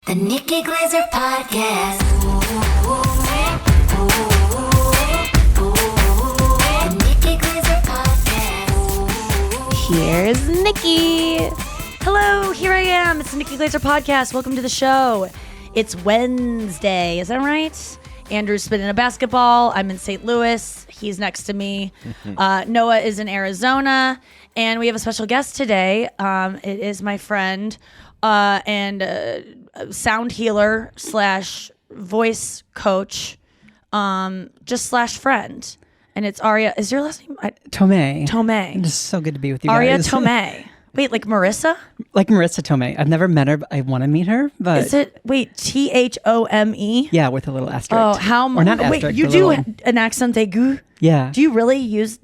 The Nikki Glaser Podcast. The Nikki Glaser Podcast. Here's Nikki. Hello, here I am. It's the Nikki Glaser Podcast. Welcome to the show. It's Wednesday, is that right? Andrew's been in a basketball. I'm in St. Louis. He's next to me. Noah is in Arizona. And we have a special guest today. It is my friend and sound healer / voice coach, just / friend. And it's Aria. Is your last name? Thomé. Thomé. It's so good to be with you Aria guys. Thomé. Wait, like Marissa? Like Marissa Thomé. I've never met her, but I want to meet her. But Is it, wait, Thome? yeah, with a little asterisk. Oh, how much? Or not Wait, asterisk, you a do little- an accent aigu? Yeah. Do you really has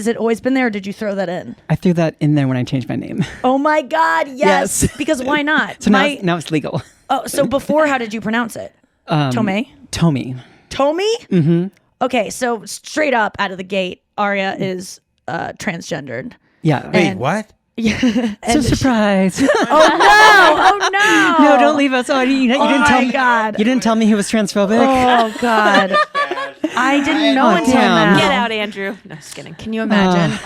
it always been there or did you throw that in? I threw that in there when I changed my name. Oh my God, yes. Yes. Because why not? So now it's legal. Oh, so before, how did you pronounce it? Thomé? Thomé. Tommy? Mm-hmm. Okay, so straight up out of the gate, Aria is transgendered. Yeah. Wait, And- what? So surprise. Oh no! No, don't leave us. Oh, you didn't my tell me. God. You didn't tell me he was transphobic. Oh God. I didn't know until damn. now. Get out, Andrew. No, just kidding. Can you imagine?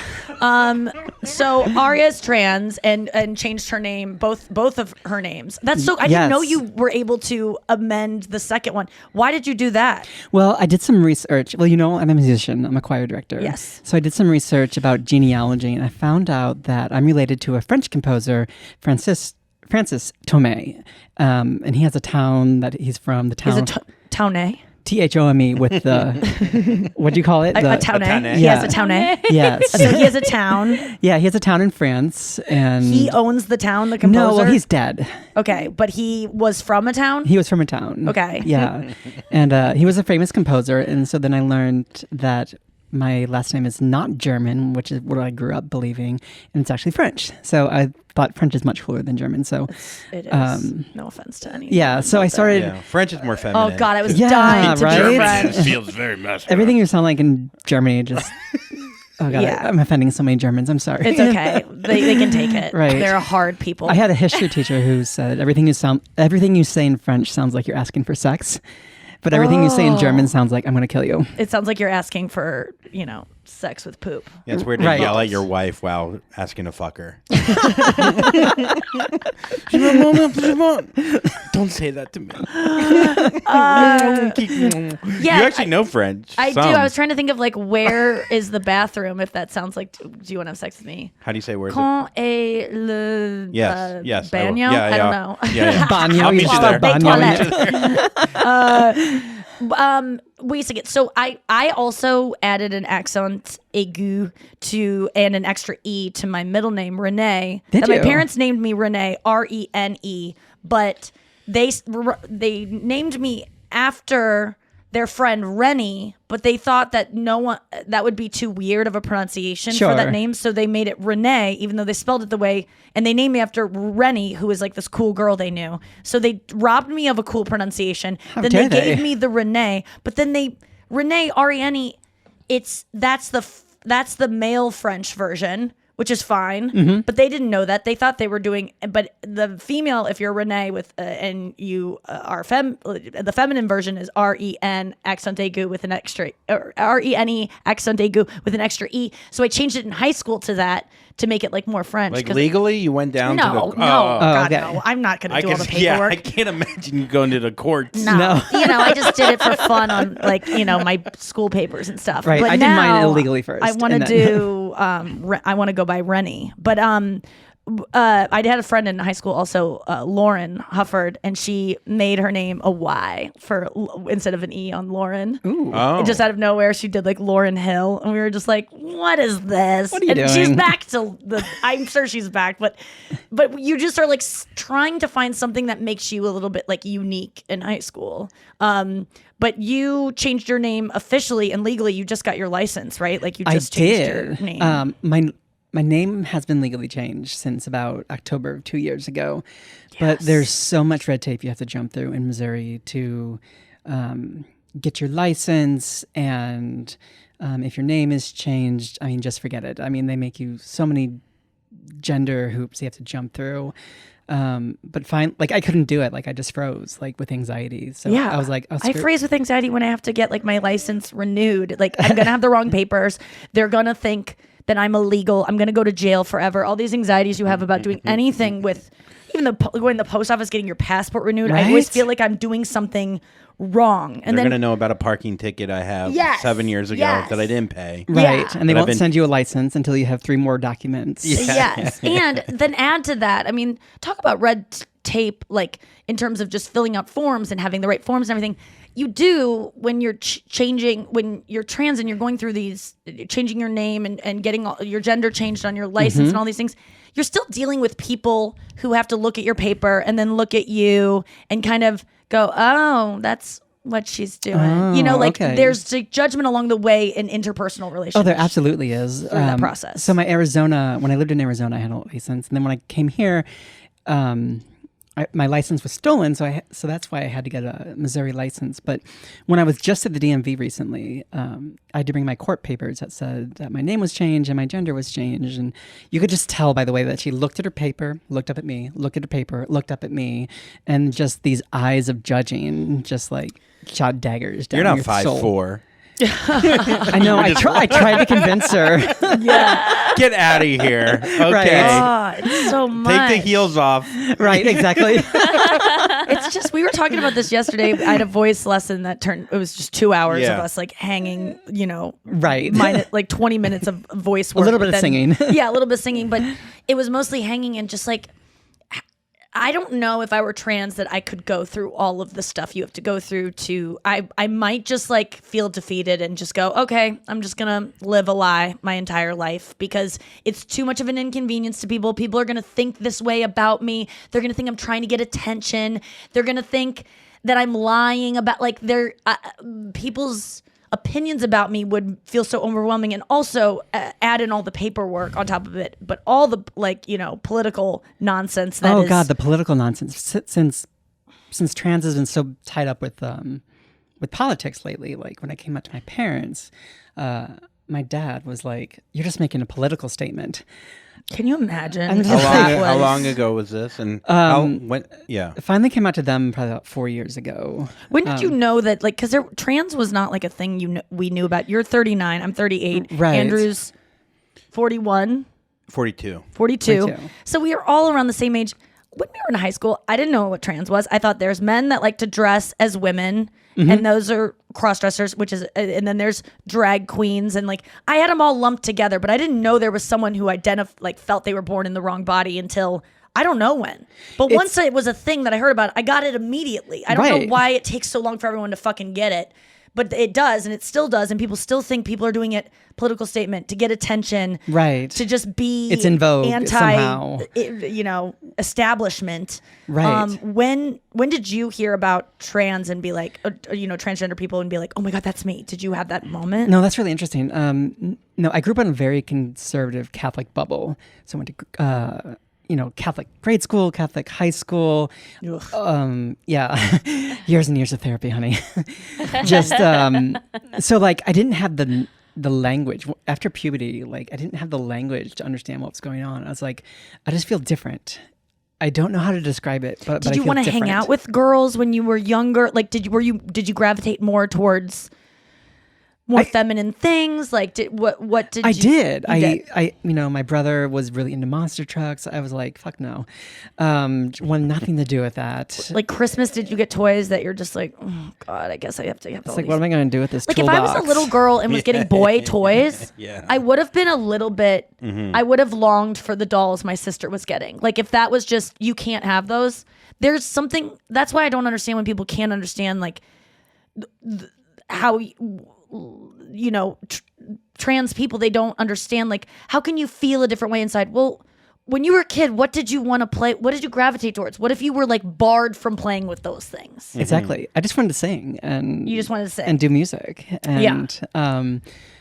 So Aria's trans and changed her name, both of her names. That's so. I didn't know Yes. you were able to amend the second one. Why did you do that? Well, I did some research. Well, I'm a musician. I'm a choir director. Yes. So I did some research about genealogy, and I found out that I'm related to a French composer, Francis Thomé, and he has a town that he's from. The town Is it Towne? Thome with the what do you call it? A The- Towne. Towne. He has a Yeah. Towne. Yes. So he has a town. Yeah, he has a town in France, and He owns the town. The composer. no, well, he's dead. Okay, but he was from a town. He was from a town. Okay. Yeah, and he was a famous composer, and so then I learned that my last name is not German, which is what I grew up believing, and it's actually French. So I thought French is much cooler than German. So It is. No offense to anyone. yeah, so I started. Yeah, French is more feminine. Oh God, I was Yeah, dying to right? be French. feels very masculine. Everything you sound like in Germany just. Oh God, Yeah. I'm offending so many Germans. I'm sorry. It's okay. They can take it. Right. They're a hard people. I had a history teacher who said everything you say in French sounds like you're asking for sex, but everything you say in German sounds like I'm going to kill you. It sounds like you're asking for, sex with poop. Yeah, it's weird to Right. yell at your wife while asking to fuck her. Don't say that to me. Yeah, You actually know French. I do. Some. I was trying to think of where is the bathroom if that sounds like, do you want to have sex with me? How do you say where's it? Quand est le Yes, yes. I will. bagno? Yeah, I don't know. Yeah, yeah. Bagno, I'll you meet you just there. spelled Bagno. I'll meet you there. Wait a second. So I also added an accent aigu and an extra E to my middle name, Renee. Did My you? parents named me Renee, Rene, but they named me after their friend Rennie, but they thought that that would be too weird of a pronunciation for that Sure. name, so they made it Renee, even though they spelled it the way, and they named me after Rennie, who was like this cool girl they knew. So they robbed me of a cool pronunciation. How then dare they gave they? me the Renee, but then Renee, Rene, that's the male French version, which is fine. Mm-hmm. But they didn't know that. They thought they were doing, but the female, if you're Renee and you are the feminine version is REN accent aigu with an extra, or RENE accent aigu with an extra E. So I changed it in high school to that to make it more French. Like 'cause- legally, you went down to the. no, God, okay. no. I'm not going to I do all guess, the yeah, paperwork. I can't imagine you going to the courts. No. I just did it for fun on my school papers and stuff. Right, But I did mine now illegally first, I want to and then- do. I want to go by Rennie, but I had a friend in high school also, Lauren Hufford, and she made her name a Y instead of an E on Lauren. Ooh. Oh. And just out of nowhere, she did Lauren Hill, and we were just like, "What is this?" What are you and she's doing? back to I'm sure she's back, but you just are trying to find something that makes you a little bit unique in high school. But you changed your name officially and legally. You just got your license, right? You just changed your name. My name has been legally changed since about October of 2 years ago, but there's so much red tape you have to jump through in Missouri to get your license, and if your name is changed, just forget it. They make you so many gender hoops you have to jump through. But fine, like I couldn't do it. Like I just froze, like with anxiety. So Yeah. I was like, I freeze with anxiety when I have to get like my license renewed. Like I'm going to have the wrong papers. They're going to think that I'm illegal. I'm going to go to jail forever. All these anxieties you have about doing anything with even going to the post office, getting your passport renewed. Right? I always feel like I'm doing something wrong. And They're then going to know about a parking ticket I have 7 years ago that I didn't pay. Right. Yeah. And they But I've won't been- send you a license until you have 3 more documents. Yes. And then add to that, I mean, talk about red tape, like in terms of just filling out forms and having the right forms and everything. You do when you're changing, when you're trans and you're going through these, changing your name and getting your gender changed on your license and all these things. You're still dealing with people who have to look at your paper and then look at you and kind of go, oh, that's what she's doing. Okay. There's like judgment along the way in interpersonal relationships. Oh, there absolutely is. that process. So when I lived in Arizona, I had a license. And then when I came here, my license was stolen. So that's why I had to get a Missouri license. But when I was just at the DMV recently, I had to bring my court papers that said that my name was changed and my gender was changed. And you could just tell by the way that she looked at her paper, looked up at me, looked at her paper, looked up at me, and just these eyes of judging, just like shot daggers down You're not your soul. 5'4". I know. I tried to convince her. Yeah. Get out of here. Okay. Right. Oh, it's so much. Take the heels off. Right. Exactly. It's just, we were talking about this yesterday. I had a voice lesson that it was just 2 hours Yeah. of us like hanging, Right. like 20 minutes of voice work. little bit but of singing. Yeah, a little bit of singing, but it was mostly hanging and just like, I don't know if I were trans that I could go through all of the stuff you have to go through I might just like feel defeated and just go, okay, I'm just going to live a lie my entire life because it's too much of an inconvenience to people. People are going to think this way about me. They're going to think I'm trying to get attention. They're going to think that I'm lying about like people's opinions about me would feel so overwhelming, and also add in all the paperwork on top of it, but all the political nonsense that is. God, the political nonsense. Since trans has been so tied up with politics lately, like when I came out to my parents, my dad was like, "You're just making a political statement." Can you imagine? And How long ago was this? And when? Yeah. It finally came out to them probably about 4 years ago. When did you know that? Like, because trans was not like a thing we knew about. You're 39. I'm 38. Right. Andrew's 41. 42. 42. So we are all around the same age. When we were in high school, I didn't know what trans was. I thought there's men that like to dress as women, and those are cross-dressers, and then there's drag queens, and like I had them all lumped together, but I didn't know there was someone who felt they were born in the wrong body until I don't know when. But once it was a thing that I heard about, I got it immediately. I don't know why it takes so long for everyone to fucking get it. But it does, and it still does, and people still think people are doing it political statement to get attention, Right? To just be It's in vogue anti, somehow. establishment. Right. When did you hear about trans and be like, transgender people and be like, oh my god, that's me? Did you have that moment? No, that's really interesting. No, I grew up in a very conservative Catholic bubble, so I went to Catholic grade school, Catholic high school. Yeah, years and years of therapy, honey. Just so like I didn't have the language after puberty. Like I didn't have the language to understand what was going on. I was like, I just feel different. I don't know how to describe it, but Did you want to hang out with girls when you were younger? Like, did you gravitate more towards more feminine things? Like, what did I you? did. You did. I my brother was really into monster trucks. I was like, fuck no. Wanted nothing to do with that. Like Christmas, did you get toys that you're just like, oh god, I guess I have to have all It's like, these. what am I going to do with this? Like if I was a toolbox? little girl and was getting boy toys, Yeah. I would have been a little bit. I would have longed for the dolls my sister was getting. Like if that was just you can't have those. There's something. That's why I don't understand when people can't understand like how. Trans people, they don't understand like how can you feel a different way inside? Well, when you were a kid, what did you want to play? What did you gravitate towards? What if you were like barred from playing with those things? Exactly. I just wanted to sing and You just wanted to sing and do music. And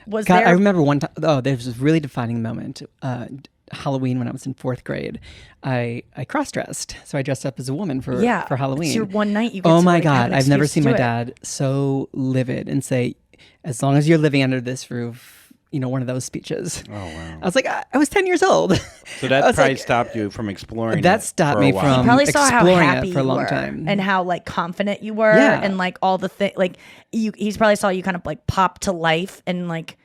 Was God, there? I remember one time. Oh, there was this really defining moment. Halloween when I was in 4th grade, I cross-dressed. So I dressed up as a woman for Halloween. It's your one night you get Oh to, my like, have God, an I've never excuse seen to my do it. dad so livid and say, as long as you're living under this roof, one of those speeches. Oh, wow. I was like, I was 10 years old. So that probably stopped you from exploring. That stopped me from probably saw how exploring happy it for a you long were time. and how like confident you were Yeah. and like all the thing like he's probably saw you kind of like pop to life and like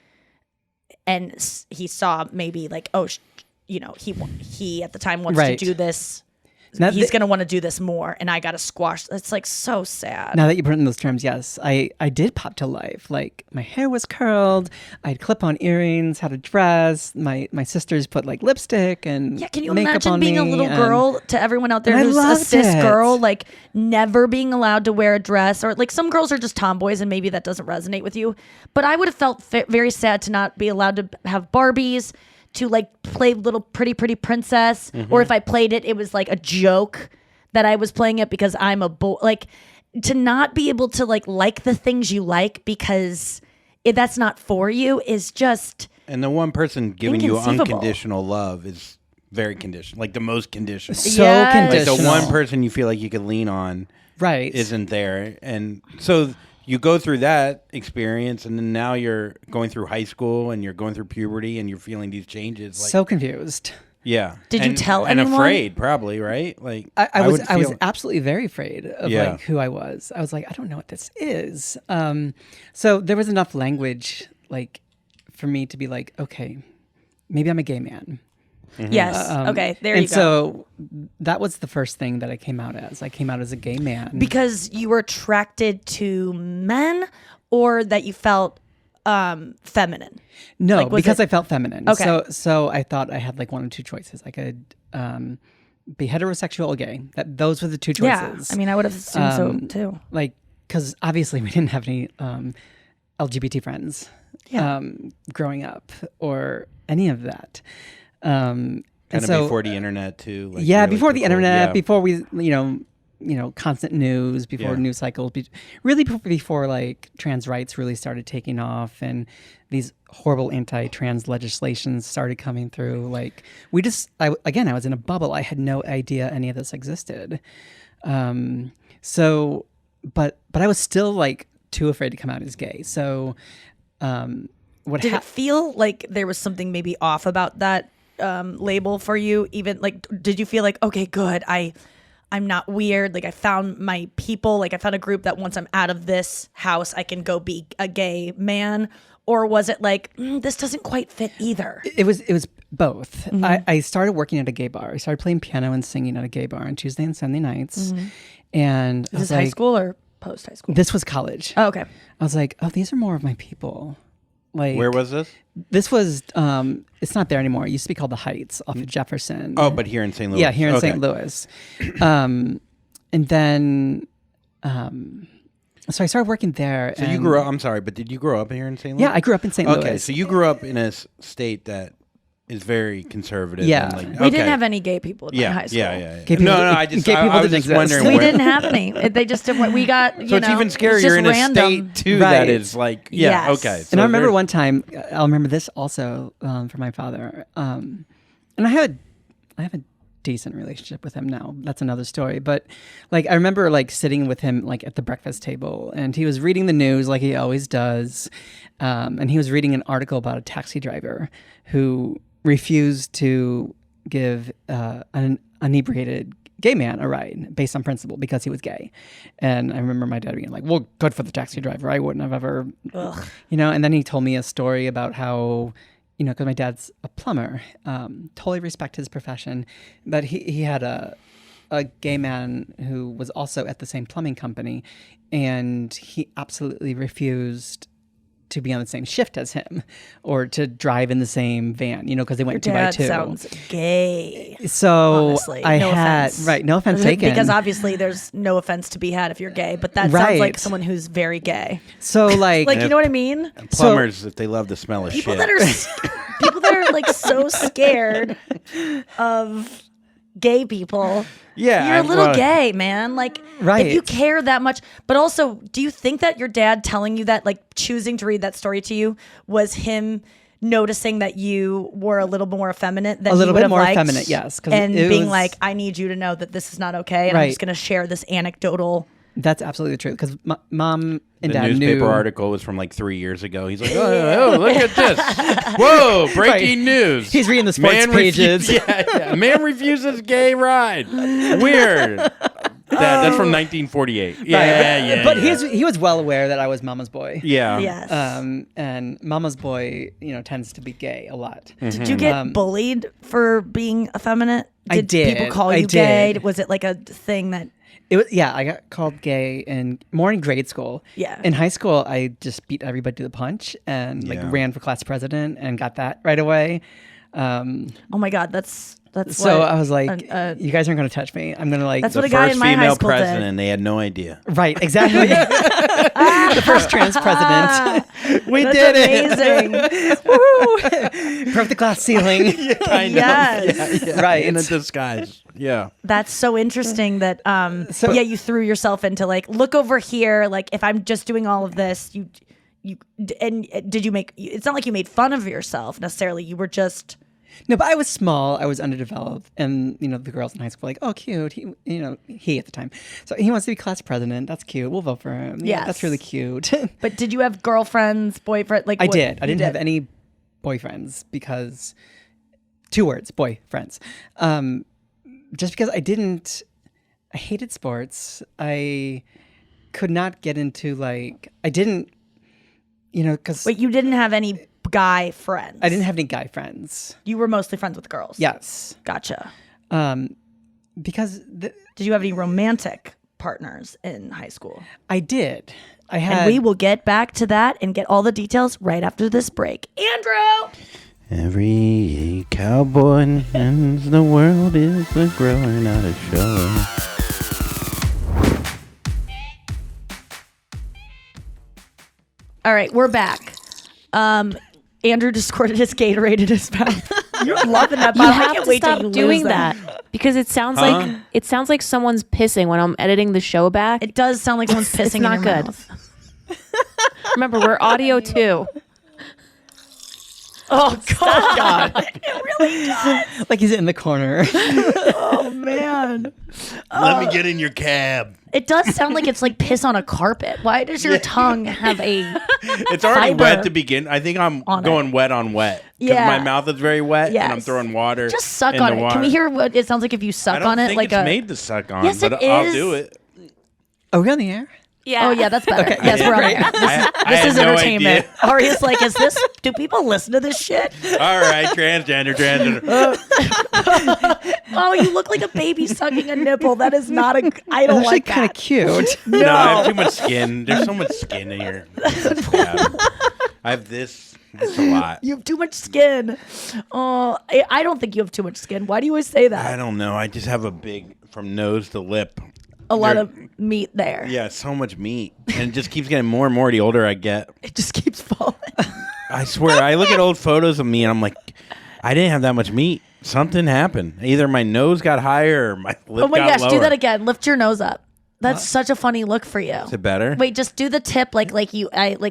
he saw maybe like he at the time wants Right. to do this. Now He's going to want to do this more and I got to squash. It's like so sad. Now that you put it in those terms, yes, I did pop to life. Like my hair was curled, I had clip-on earrings, had a dress. My sisters put like lipstick and Yeah, can you makeup imagine on being a me, little and girl to everyone out there I who's a loved cis it. girl, like never being allowed to wear a dress, or like some girls are just tomboys and maybe that doesn't resonate with you. But I would have felt very sad to not be allowed to have Barbies, to like play little pretty princess, or if I played it, it was like a joke that I was playing it because I'm a boy. Like to not be able to like the things you like because that's not for you is just. And the one person giving you Inconceivable. unconditional love is very conditional, like the most conditional. So Yes. Like conditional. the one person you feel like you could lean on right isn't there. And so you go through that experience, and then now you're going through high school and you're going through puberty and you're feeling these changes. Like, so confused. yeah. Did you tell and anyone? afraid, probably, right? Like I was would feel- absolutely very afraid of Yeah. like who I was. I was like, I don't know what this is. So there was enough language like for me to be like, okay, maybe I'm a gay man. Yes. Okay. There you And go. so that was the first thing that I came out as. I came out as a gay man. Because you were attracted to men, or that you felt feminine? No, Like, was because it- I felt feminine. Okay. So I thought I had like one or two choices. I could be heterosexual or gay. Those were the two choices. Yeah. I mean, I would have assumed so too. Like, because obviously we didn't have any LGBT friends growing up or any of that. kind of so, before the internet too. Like yeah, really before the took hold. internet, Yeah. before we, constant news, before Yeah. news cycles, really before like trans rights really started taking off and these horrible anti-trans legislations started coming through. Like I was in a bubble. I had no idea any of this existed. But I was still like too afraid to come out as gay. So, Did it feel like there was something maybe off about that label for you? Even like, did you feel like, okay, good, I'm not weird. Like I found my people. Like I found a group that once I'm out of this house, I can go be a gay man. Or was it like this doesn't quite fit either? It was both. Mm-hmm. I started working at a gay bar. I started playing piano and singing at a gay bar on Tuesday and Sunday nights. And Is this high school or post high school? This was college. Oh, okay. I was like, oh, these are more of my people. Like, Where was this? this was? It's not there anymore. It used to be called the Heights off of Jefferson. Oh, but here in St. Louis. yeah, here in Okay. St. Louis. And then, so I started working there. So you grew up. I'm sorry, but did you grow up here in St. Louis? Yeah, I grew up in St. Louis. Okay, so you grew up in a state that is very conservative. Yeah. and like, We didn't have any gay people in my Yeah, high school. yeah. Gay people- no, I just gay I, people I was didn't just exist. wondering. We where- didn't have any. They just didn't. We got. So it's even scarier. You're in a state too Right. that is like yeah. Yes. Okay. And So I remember there's- one time, I'll remember this also for my father. And I have a decent relationship with him now. That's another story. But like, I remember like sitting with him like at the breakfast table, and he was reading the news like he always does. And he was reading an article about a taxi driver who refused to give an inebriated gay man a ride based on principle because he was gay. And I remember my dad being like, well, good for the taxi driver. I wouldn't have ever, and then he told me a story about how, because my dad's a plumber, totally respect his profession, but he had a gay man who was also at the same plumbing company, and he absolutely refused to be on the same shift as him or to drive in the same van, because they went 2 by Dad 2. sounds gay. So Honestly, I no had offense. right, no offense taken. Because obviously there's no offense to be had if you're gay, but that sounds Right. like someone who's very gay. So like, Like, you know what I mean? plumbers if they love the smell of People shit. that are people that are like so scared of gay people. Yeah, You're a little well, gay, man. Like, Right. if you care that much. But also, do you think that your dad telling you that, like choosing to read that story to you, was him noticing that you were a little more effeminate than A little he would bit have more liked? effeminate, yes, 'cause And it being was- like, I need you to know that this is not okay, and I'm Right. just going to share this anecdotal That's absolutely true. Because mom and The dad newspaper knew. article was from like 3 years ago. He's like, oh, look at this. Whoa, breaking news. He's reading the sports pages. Yeah. Man refuses gay ride. Weird. That's from 1948. Yeah. But he was well aware that I was mama's boy. Yeah. Yes. And mama's boy, tends to be gay a lot. Did you get bullied for being effeminate? I did. People call I you gay? did. Was it like a thing that? It was, yeah, I got called gay more in grade school. Yeah. In high school, I just beat everybody to the punch and Yeah. ran for class president and got that right away. Oh my God, that's So what I was like, a- you guys aren't going to touch me. I'm going to That's The what a guy first in my high female school did. president, they had no idea. right, exactly. The first trans president. We That's did amazing. it. Broke the glass ceiling. I know. Yes. Yeah. Right. In a disguise. Yeah. That's so interesting that you threw yourself into like, look over here, like if I'm just doing all of this, you did you make it's not like you made fun of yourself necessarily, you were just No, but I was small. I was underdeveloped, and the girls in high school were like, "Oh, cute." He at the time, so he wants to be class president. That's cute. We'll vote for him. Yeah, Yes. that's really cute. But did you have girlfriends, boyfriend? Like I what- did. I you didn't have any boyfriends because 2 words, boyfriends. Just because I hated sports. I could not get into because Wait, you didn't have any guy friends? I didn't have any guy friends. You were mostly friends with girls. Yes, Gotcha. because Did you have any romantic partners in high school? I did. I had. And we will get back to that and get all the details right after this break. Andrew! Every cowboy in the world is growing out of show. All right, we're back. Andrew just squirted his Gatorade in his mouth. You're loving that. You bottle. I have can't to wait till stop you doing lose that because it sounds like someone's pissing when I'm editing the show back. It does sound like someone's pissing It's not in your good. mouth. Remember, we're audio too. Oh God! It really does. like he's in the corner. Oh man! Let me get in your cab. It does sound like it's like piss on a carpet. Why does your tongue have a? It's already Fiber wet to begin. I think I'm on going wet on wet. Because Yeah. my mouth is very wet and I'm Yes. throwing water. Just suck in on the it. water. Can we hear what it sounds like if you I suck don't on it? think Like it's made to suck on, Yes, but it I'll is. do it. Are we on the air? Yeah. Oh yeah, that's better. Okay. Yes, Yeah, we're on great. there. I This had is no entertainment. idea. Aria's like, do people listen to this shit? All right, transgender. Oh, you look like a baby sucking a nipple. That is not a. I don't That's like actually kind that. of cute. No, I have too much skin. There's so much skin in here. Yeah. I have this. It's a lot. You have too much skin. Oh, I don't think you have too much skin. Why do you always say I that? don't know. I just have a big, from nose to lip. A lot You're- of meat there. Yeah, so much meat. And it just keeps getting more and more the older I get. It just keeps falling. I swear, I look at old photos of me and I'm like, I didn't have that much meat. Something happened. Either my nose got higher or my lip Oh my got gosh, lower. do that again. Lift your nose up. That's such a funny look for you. Is it better? Wait, just do the tip like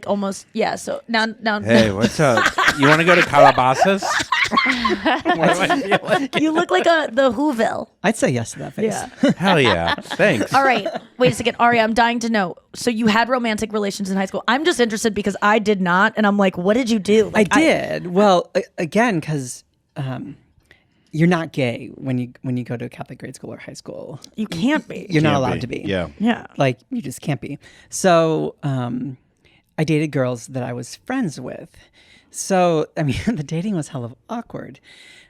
almost so now Hey, what's up? You want to go to Calabasas? What do I feel like? you look like the Whoville. I'd say yes to that face. Yeah. Hell yeah. Thanks. All right. Wait a second. Aria, I'm dying to know. So you had romantic relations in high school. I'm just interested because I did not. And I'm like, what did you do? I Like, did. Well, again, because you're not gay when you go to a Catholic grade school or high school. You can't be. You're not Can't allowed to be. Yeah. Yeah. Like you just can't be. So I dated girls that I was friends with. So I mean, the dating was hella awkward.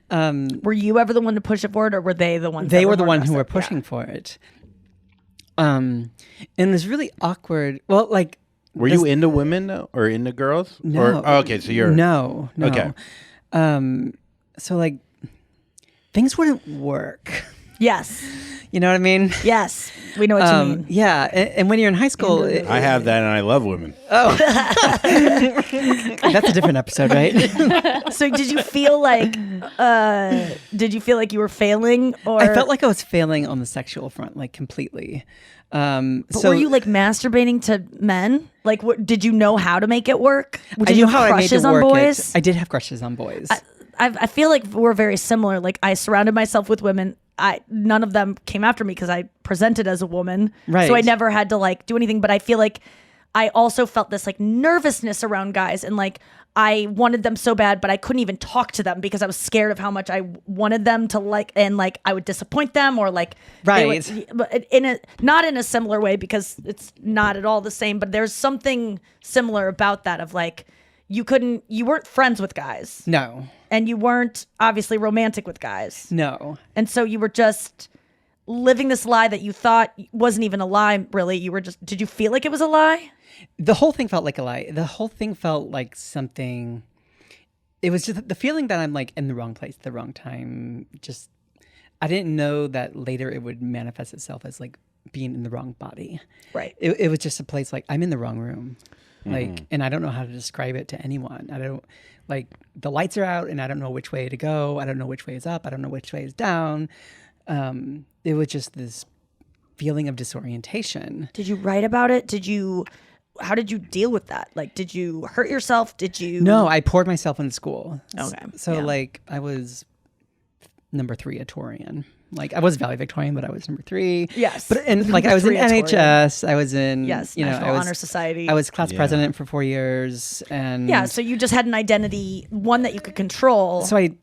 Were you ever the one to push it forward, or were they the ones? They that were the more one who were aggressive? pushing for it. And it was really awkward. Well, like Were you into women though, or into girls? no. Or, oh, okay, so you're no. Okay. So like things wouldn't work. Yes. You know what I mean? Yes. We know what you mean. Yeah, and when you're in high school, I have that, and I love women. that's a different episode, right? So did you feel like you were failing, or I felt like I was failing on the sexual front, like completely. But were you like masturbating to men? Like, did you know how to make it work? Did I you knew how have I made crushes it on work. boys? I did have crushes on boys. I feel like we're very similar. Like I surrounded myself with women none of them came after me because I presented as a woman. Right. So I never had to like do anything. But I feel like I also felt this like nervousness around guys, and like I wanted them so bad, but I couldn't even talk to them because I was scared of how much I wanted them to like, and like I would disappoint them, or like but not in a similar way, because it's not at all the same. But there's something similar about that of like you weren't friends with guys. No. And you weren't obviously romantic with guys. No. And so you were just living this lie that you thought wasn't even a lie, really. You were just, did you feel like it was a lie? The whole thing felt like a lie. The whole thing felt like something. It was just the feeling that I'm like in the wrong place, at the wrong time. Just, I didn't know that later it would manifest itself as like being in the wrong body. Right. It was just a place like I'm in the wrong room. Like, and I don't know how to describe it to anyone. I don't, like, the lights are out and I don't know which way to go. I don't know which way is up. I don't know which way is down. It was just this feeling of disorientation. Did you write about it? How did you deal with that? Like, did you hurt yourself? No, I poured myself in school. Okay. So like I was number 3 at Torian. Like I was valedictorian, but I was number 3. Yes. But and like I was in NHS. I was in National Honor Society. I was class president for 4 years, and so you just had an identity, one that you could control. So and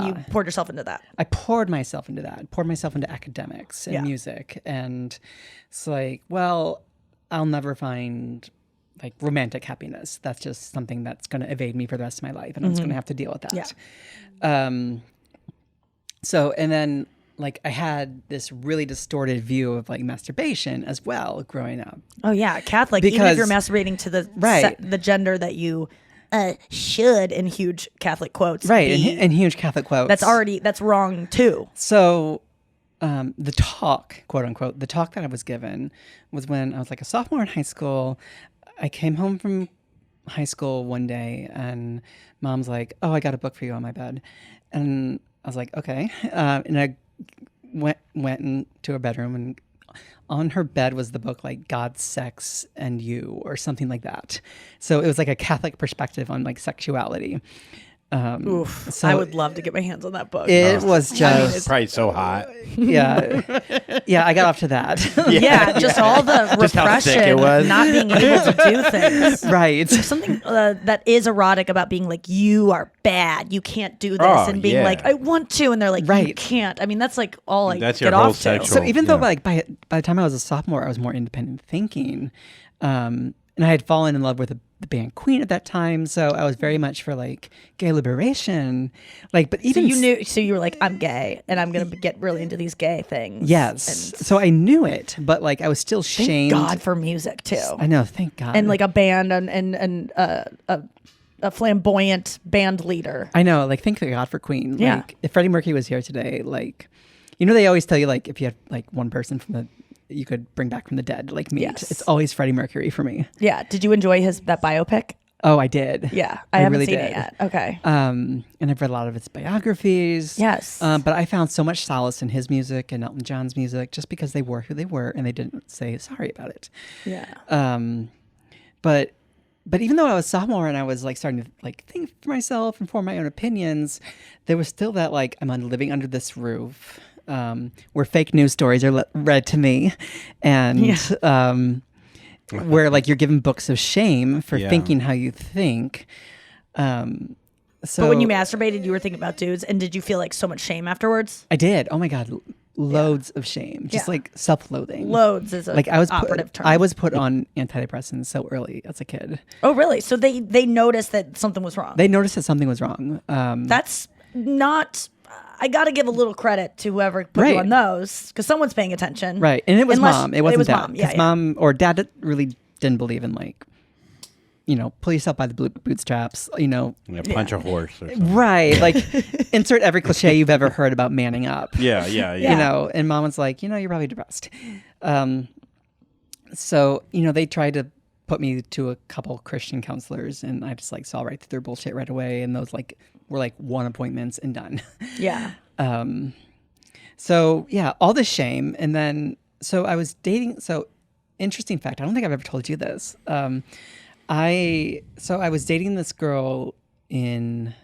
you poured yourself into that. I poured myself into that. Poured myself into academics and music, and it's like, well, I'll never find like romantic happiness. That's just something that's going to evade me for the rest of my life, and I'm just going to have to deal with that. Yeah. So, and then like I had this really distorted view of like masturbation as well growing up. Oh yeah, Catholic. Even if you're masturbating to the gender that you should, in huge Catholic quotes, right? In huge Catholic quotes. That's wrong too. So, the talk, quote unquote, the talk that I was given was when I was like a sophomore in high school. I came home from high school one day, and Mom's like, "Oh, I got a book for you on my bed," and I was like, okay. And I went into her bedroom, and on her bed was the book like God, Sex, and You, or something like that. So it was like a Catholic perspective on like sexuality. So I would love to get my hands on that book. It was just It's probably so hot. yeah. I got off to that. Just all the Just how sick repression, it was. not being able to do things. Right. There's something that is erotic about being like, you are bad, you can't do this, and being like, I want to, and they're like, you can't. I mean, that's like all I That's get your whole off to. sexual- So even though like by the time I was a sophomore, I was more independent thinking, and I had fallen in love with the band Queen at that time, so I was very much for like gay liberation. Like, but even so you were like, I'm gay, and I'm gonna get really into these gay things. Yes, so I knew it, but like I was still shamed. Thank God for music too. I know, thank God, and like a band and a flamboyant band leader. I know, like thank God for Queen. Yeah. Like if Freddie Mercury was here today, like they always tell you like if you have like one person you could bring back from the dead, like me. Yes. It's always Freddie Mercury for me. Yeah. Did you enjoy that biopic? Oh, I did. Yeah, I haven't really seen did. it yet. Okay. And I've read a lot of his biographies. Yes. But I found so much solace in his music and Elton John's music just because they were who they were and they didn't say sorry about it. Yeah. But even though I was sophomore and I was like starting to like think for myself and form my own opinions, there was still that like I'm living under this roof where fake news stories are read to me, and where like you're given books of shame for thinking how you think. So but when you masturbated, you were thinking about dudes, and did you feel like so much shame afterwards? I did. Oh my God. Loads of shame, just like self-loathing. Loads is like I was operative term. I was put on antidepressants so early as a kid. Oh, really? So they noticed that something was wrong. They noticed that something was wrong. That's not. I got to give a little credit to whoever put you on those, because someone's paying attention. Right, and it was mom. It wasn't dad. Mom. Yeah, mom or dad really didn't believe in like, pull yourself by the bootstraps. Punch a horse or something. Right, like insert every cliche you've ever heard about manning up. Yeah. And mom was like, you're probably depressed. So they tried to put me to a couple Christian counselors, and I just like saw right through their bullshit right away, and those like were like one appointments and done. Yeah. So yeah, all this shame, and then so I was dating. So interesting fact, I don't think I've ever told you this. I was dating this girl in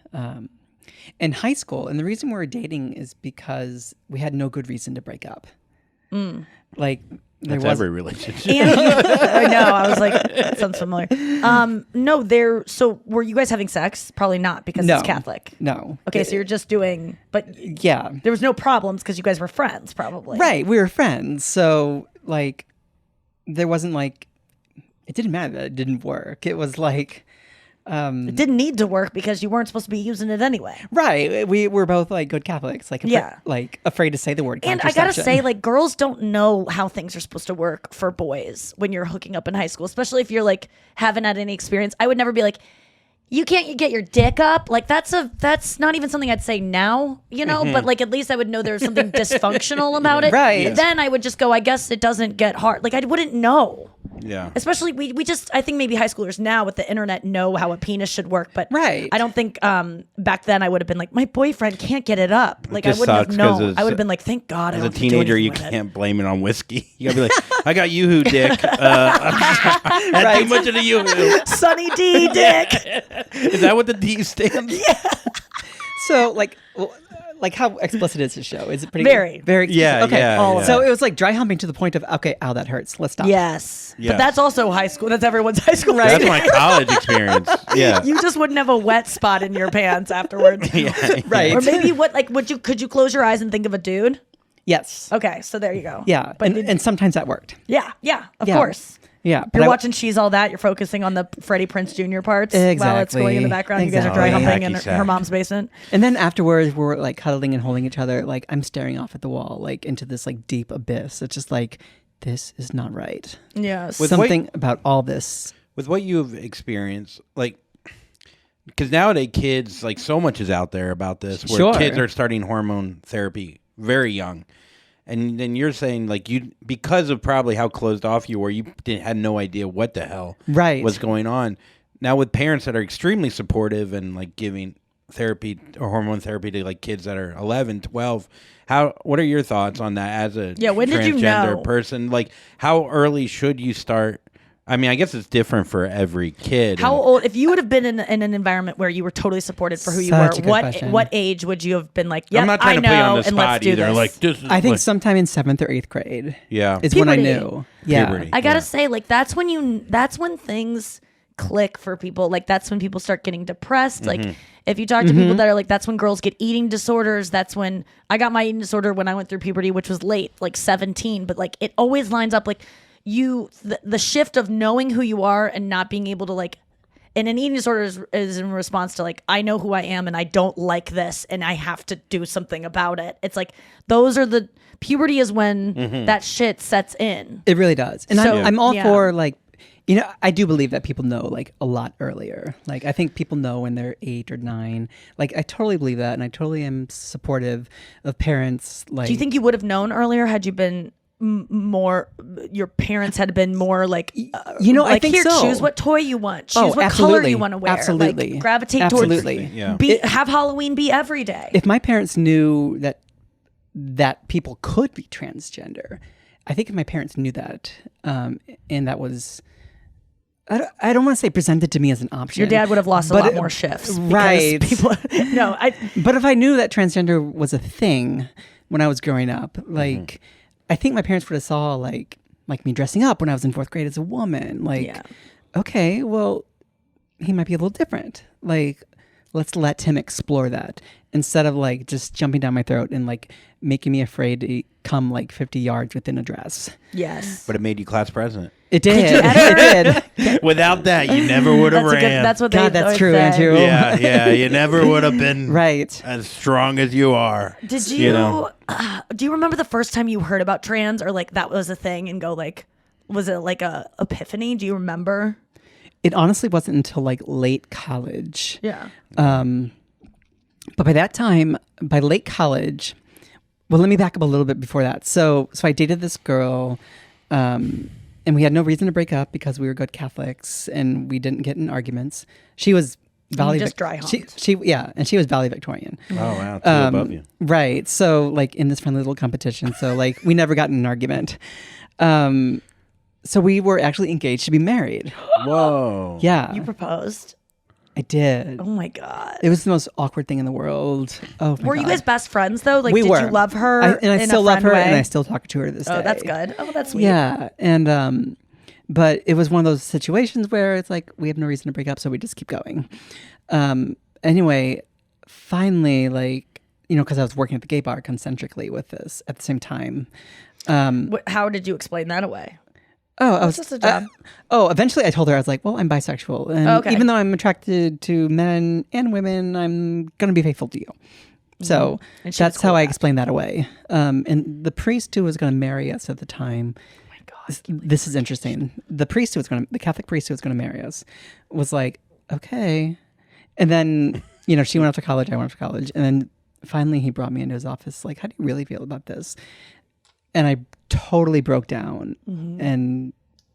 in high school, and the reason we were dating is because we had no good reason to break up. Like there That's was every relationship. And I know. I was like, that sounds familiar. No, so were you guys having sex? Probably not because No. it's Catholic. no. Okay, so you're just doing, but Yeah. there was no problems because you guys were friends, probably. Right. We were friends. So like there wasn't like it didn't matter that it didn't work. It was like It didn't need to work because you weren't supposed to be using it anyway. right. We were both like good Catholics, like Yeah. like afraid to say the word And I gotta contraception. say, like, girls don't know how things are supposed to work for boys when you're hooking up in high school, especially if you're like haven't had any experience. I would never be like, you can't get your dick up. Like that's not even something I'd say now, you know, but like at least I would know there's something dysfunctional about it. Right. Yeah. Then I would just go, I guess it doesn't get hard. Like I wouldn't know. Yeah. Especially we just I think maybe high schoolers now with the internet know how a penis should work, but Right. I don't think back then I would have been like, my boyfriend can't get it up. Like I just wouldn't have sucks 'cause known. it's- I would have been like, thank God. I As don't a have to do teenager, anything you with it. can't blame it on whiskey. You gotta be like, I got yoo-hoo dick. Had too much of the yoo-hoo. Sunny D dick. Is that what the D stands? So like how explicit is this show? Is it pretty Very. very explicit? Yeah, okay. yeah, All of So it was like dry humping to the point of okay, ow, that hurts. Let's stop. Yes. Yes. But that's also high school. That's everyone's high school. That's my college experience. Yeah. You just wouldn't have a wet spot in your pants afterwards. Right. Or maybe could you close your eyes and think of a dude? Yes. Okay, so there you go. Yeah. But And sometimes that worked. yeah, of Yeah. course. Yeah. but You're I- watching She's All That. You're focusing on the Freddie Prinze Jr. parts while it's going in the Exactly. background. You guys are dry Exactly. humping in Hacky her sack. mom's basement. And then afterwards, we're like cuddling and holding each other. Like I'm staring off at the wall, like into this like deep abyss. It's just like this is not right. Yes. With Something about all this. With what you've experienced, like, because nowadays kids, like, so much is out there about this, where Sure. kids are starting hormone therapy very young. And then you're saying, like, you because of probably how closed off you were, you had no idea what the hell Right. was going on. Now with parents that are extremely supportive and like giving therapy or hormone therapy to like kids that are 11, 12, what are your thoughts on that as a when did you transgender know? person? Like, how early should you start? I mean, I guess it's different for every kid. How And- old? If you would have been in an environment where you were totally supported for who you Such were, a good question. what age would you have been like? Yeah, I'm not trying I to put you know, on the and let's spot do either. this. Like, this is I think like, sometime in 7th or 8th grade yeah, is when I Puberty. knew. Yeah. Puberty. I gotta Yeah. say, like that's when things click for people. Like that's when people start getting depressed. Mm-hmm. Like if you talk to people that are like, that's when girls get eating disorders. That's when I got my eating disorder when I went through puberty, which was late, like 17. But like it always lines up like the shift of knowing who you are and not being able to like. And an eating disorder is in response to like, I know who I am and I don't like this and I have to do something about it. It's like those are the puberty is when that shit sets in. It really does. And So- I'm all Yeah. for like, you know, I do believe that people know like a lot earlier. Like I think people know when they're 8 or 9. Like I totally believe that, and I totally am supportive of parents. Like, Do you think you would have known earlier had you been more? Your parents had been more like, you know, like, I think here, so. choose what toy you want, choose Oh, what color absolutely. you want to wear, Absolutely. like, gravitate Absolutely. towards. Yeah. Have Halloween be every day. If my parents knew that people could be transgender, I think if my parents knew that, and that was. I don't want to say presented to me as an option. Your dad would have lost a but lot it- more shifts, because right? People, no, But if I knew that transgender was a thing when I was growing up, like I think my parents would have saw like me dressing up when I was in 4th grade as a woman. Like, Yeah. okay, well, he might be a little different. Like, let's let him explore that instead of like just jumping down my throat and like making me afraid to come like 50 yards within a dress. yes. but it made you class president. It did. you It did. Without that, you never would have That's a good. ran. That's what God, they that's always true, say. Andrew. yeah, you never would have been Right. as strong as you are. Did you? know? Do you remember the first time you heard about trans, or like that was a thing, and go like, was it like a epiphany? Do you remember? It honestly wasn't until like late college. Yeah. But by that time, by late college, well, let me back up a little bit before that. So I dated this girl, and we had no reason to break up because we were good Catholics and we didn't get in arguments. She was just dry humped. She and she was valedictorian. Oh wow, two above you. Right. So like in this friendly little competition. So like we never got in an argument. So we were actually engaged to be married. Whoa. Yeah. You proposed. I did. Oh my God. It was the most awkward thing in the world. Oh my Were God. you guys best friends though? Like, We did were. you love her? And I in still a love friend her, way? and I still talk to her to this day. Oh, that's good. Oh, that's sweet. Yeah, and but it was one of those situations where it's like we have no reason to break up, so we just keep going. Anyway, finally, like, you know, because I was working at the gay bar concentrically with this at the same time. How did you explain that away? Oh, I was just a job. Eventually I told her, I was like, well, I'm bisexual. And Okay. even though I'm attracted to men and women, I'm going to be faithful to you. So And she was that's cool how with I that. explained that away. And the priest who was going to marry us at the time, Oh my God. this is interesting. The Catholic priest who was going to marry us was like, okay. And then, you know, she went off to college, I went off to college. And then finally he brought me into his office, like, how do you really feel about this? And I totally broke down and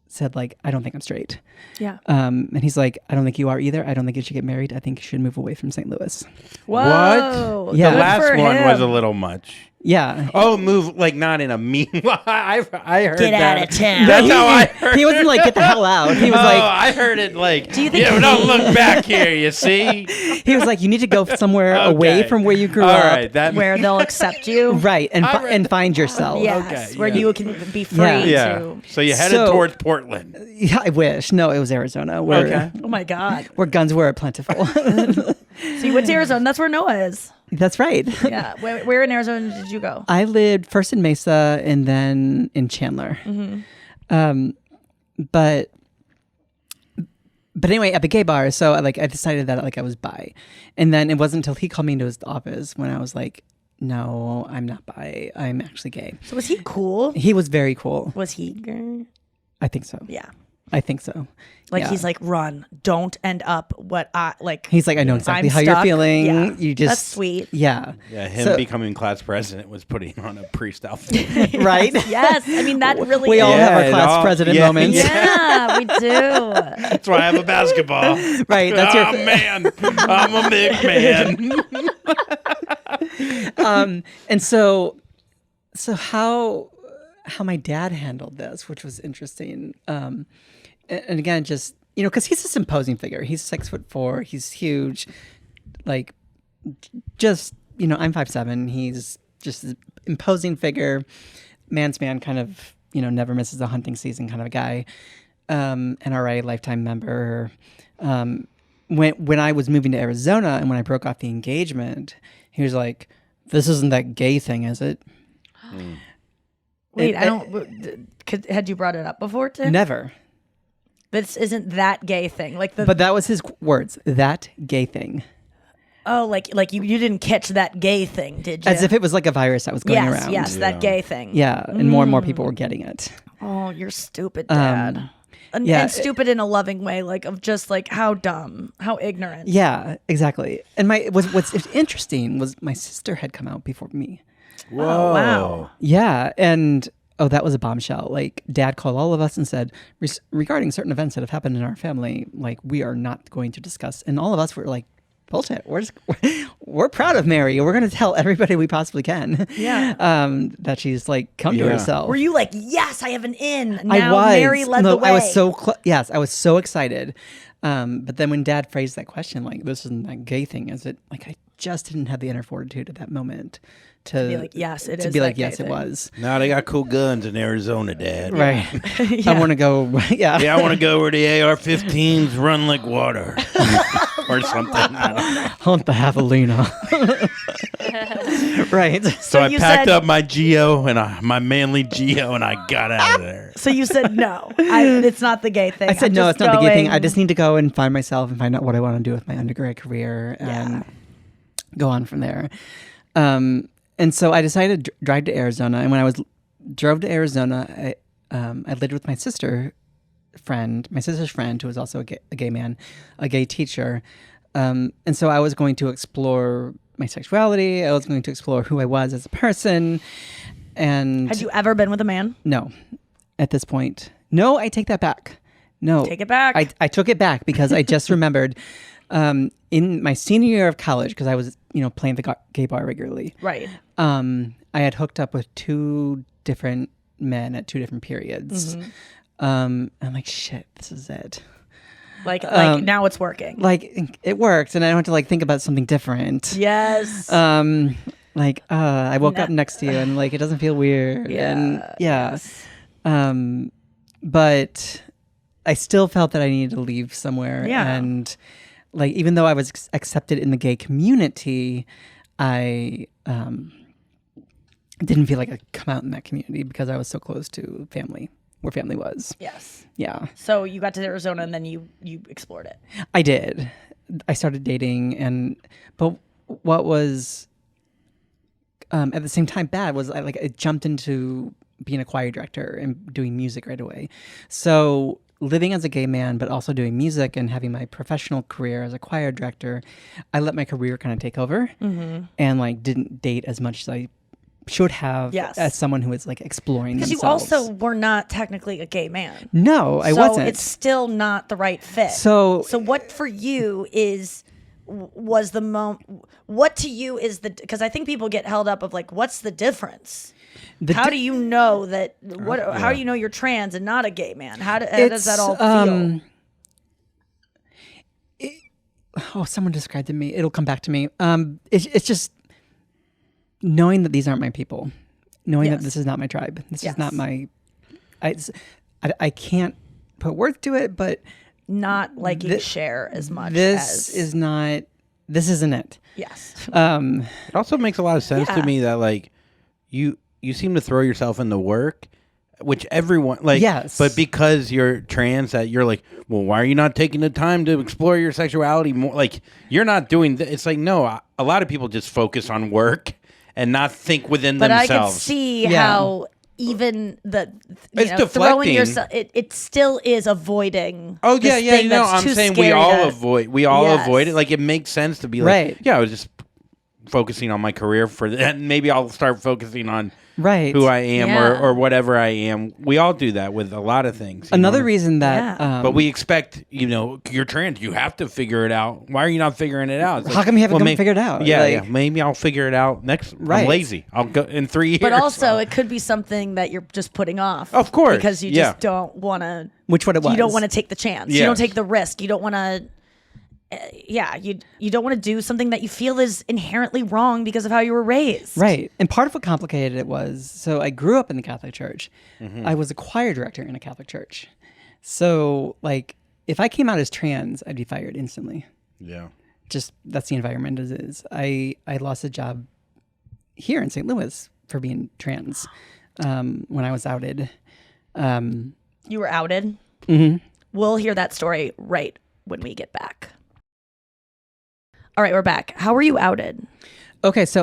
said, like, I don't think I'm straight. Yeah. And he's like, I don't think you are either. I don't think you should get married. I think you should move away from St. Louis. Whoa. Yeah. The Good last for one was him. a little much. Yeah. Oh, move like not in a mean. I heard Get that. out of town. That's how I heard. He wasn't like, get the hell out. He was Oh, like, I heard it like. Do you think yeah, don't look back here. You see. he was like, you need to go somewhere away Okay. from where you grew All up. right, that Where they'll accept you. Right. And, I read and find yourself. Yes. Okay, Where yeah. you can be free Yeah. to. So you headed So- towards Portland. Yeah, I wish. No, it was Arizona where, Okay. Oh my God. where guns were plentiful. So you went to Arizona. That's where Noah is. That's right. Yeah. Where in Arizona did you go? I lived first in Mesa and then in Chandler. But anyway, at the gay bar, so I decided that I was bi, and then it wasn't until he called me into his office when I was like, no, I'm not bi. I'm actually gay. So was he cool? He was very cool. Was he gay? I think so. Yeah. I think so. Like Yeah. he's like, run, don't end up what I like. He's like, I know exactly I'm how you're stuck. feeling. Yeah. You just That's sweet. Yeah. Yeah, him So- becoming class president was putting on a priest outfit. Right. Yes. I mean that really. We all is. have our it class all- president yeah, moments. Yeah, we do. That's why I have a basketball. Right. That's your. Man, I'm a big man. And so how my dad handled this, which was interesting. And again, just, you know, because he's this imposing figure. He's 6'4". He's huge. Like, just, you know, I'm 5'7". He's just an imposing figure, man's man, kind of, you know, never misses a hunting season kind of a guy. NRA lifetime member. When I was moving to Arizona and when I broke off the engagement, he was like, "This isn't that gay thing, is it?" Wait, And- I don't. Had you brought it up before, Tim? Never. This isn't that gay thing. Like the. But that was his words. That gay thing. Oh, like you didn't catch that gay thing, did you? As if it was like a virus that was going yes, around. yes, that gay thing. Yeah, and more and more people were getting it. Oh, you're stupid, Dad. And, yeah, and stupid in a loving way, like of just like how dumb, how ignorant. Yeah, exactly. And what's interesting was my sister had come out before me. Whoa. Oh, wow. Yeah, and that was a bombshell. Like, Dad called all of us and said, regarding certain events that have happened in our family, like, we are not going to discuss. And all of us were like, bullshit. We're proud of Mary. We're going to tell everybody we possibly can. Yeah. That she's like come to Yeah. herself. Were you like, yes, I have an in. Now I was. Mary led the way. I was so yes, I was so excited. But then when Dad phrased that question, like, this isn't that gay thing, is it? Like, I just didn't have the inner fortitude at that moment to be like, yes, it to is be that like, gay yes, thing. it was. Now they got cool guns in Arizona, Dad. Right. Yeah. I want to go. Yeah. Yeah, I want to go where the AR-15s run like water, or something. I don't know. Hunt the javelina. Right. So I you packed said- up my Geo and my manly Geo, and I got out of there. So you said no. It's not the gay thing. I said, I'm no, just it's not the gay thing. I going- just need to go and find myself and find out what I want to do with my undergrad career and go on from there. And so I decided to drive to Arizona. And when I drove to Arizona, I lived with my sister's friend, who was also a gay man, a gay teacher. And so I was going to explore my sexuality. I was going to explore who I was as a person. And Had you ever been with a man? no, at this point. No, I take that back. No. Take it back. I took it back because I just remembered in my senior year of college, because I was, playing the gay bar regularly. Right. I had hooked up with 2 different men at 2 different periods. Mm-hmm. I'm like, shit, this is it. Like now it's working. Like it worked, and I don't have to like think about something different. Yes. I woke up next to you, and like it doesn't feel weird. Yes. But I still felt that I needed to leave somewhere. Yeah. And like even though I was accepted in the gay community, I didn't feel like I could come out in that community because I was so close to family, where family was. Yes. Yeah. So you got to Arizona and then you explored it. I did. I started dating, but what was at the same time bad was I jumped into being a choir director and doing music right away. So living as a gay man, but also doing music and having my professional career as a choir director, I let my career kind of take over and like didn't date as much as I should have as someone who is like exploring themselves. Because you also were not technically a gay man. No, I so wasn't. It's still not the right fit. So what for you was the moment? What to you is the? Because I think people get held up of like, what's the difference? How do you know that? How do you know you're trans and not a gay man? How does that all feel? Someone described it to me. It'll come back to me. It's just knowing that these aren't my people, knowing that this is not my tribe. This is not my. I can't put words to it, but not liking share as much. This isn't it. Yes. It also makes a lot of sense to me that like you seem to throw yourself in the work, which everyone like. Yes. But because you're trans, that you're like, well, why are you not taking the time to explore your sexuality more? Like you're not doing. It's like no, a lot of people just focus on work and not think within themselves. But I can see how even deflecting. throwing yourself, it still is avoiding. Oh yeah, this yeah. thing No, that's I'm too saying we scary all to- avoid. We all avoid it. Like it makes sense to be like, Right. yeah, I was just focusing on my career for that. Maybe I'll start focusing on Right. who I am Yeah. or whatever I am. We all do that with a lot of things. you Another know? reason that, But we expect, you're trans. You have to figure it out. Why are you not figuring it out? It's How come you haven't figured it out? Yeah, Like- yeah. Maybe I'll figure it out next. Right. I'm lazy. I'll go in 3 years. But also, it could be something that you're just putting off. Of course, because you yeah. just don't want to. which what it was. You don't want to take the chance. You Yes. don't take the risk. You don't want to. You don't want to do something that you feel is inherently wrong because of how you were raised. Right. And part of what complicated it was, so I grew up in the Catholic Church. I was a choir director in a Catholic church. So, like, if I came out as trans, I'd be fired instantly. Yeah. Just, that's the environment as is. I lost a job here in St. Louis for being trans when I was outed. You were outed. We'll hear that story right when we get back. All right, we're back. How were you outed? Okay, so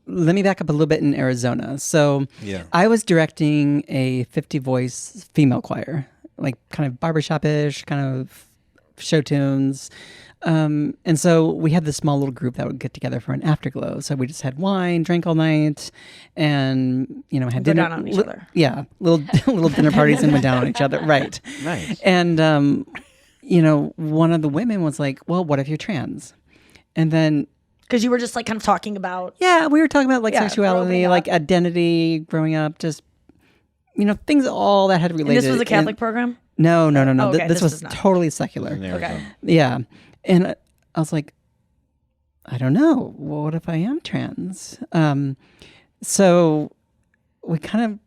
let me back up a little bit in Arizona. So Yeah. I was directing a 50-voice female choir, like kind of barbershop-ish, kind of show tunes. And so we had this small little group that would get together for an afterglow. So we just had wine, drank all night, and had Go dinner. down on each other. Yeah, little dinner parties and went down on each other. Right. Nice. And one of the women was like, "Well, what if you're trans?" And then Because you were just like kind of talking about. yeah, we were talking about like Yeah, sexuality, growing like up. identity, growing up, just things all that had And related. this was a Catholic and- program? No. Oh, okay, This this was was not. totally secular. Okay. Yeah, and I was like, I don't know. What if I am trans? So we kind of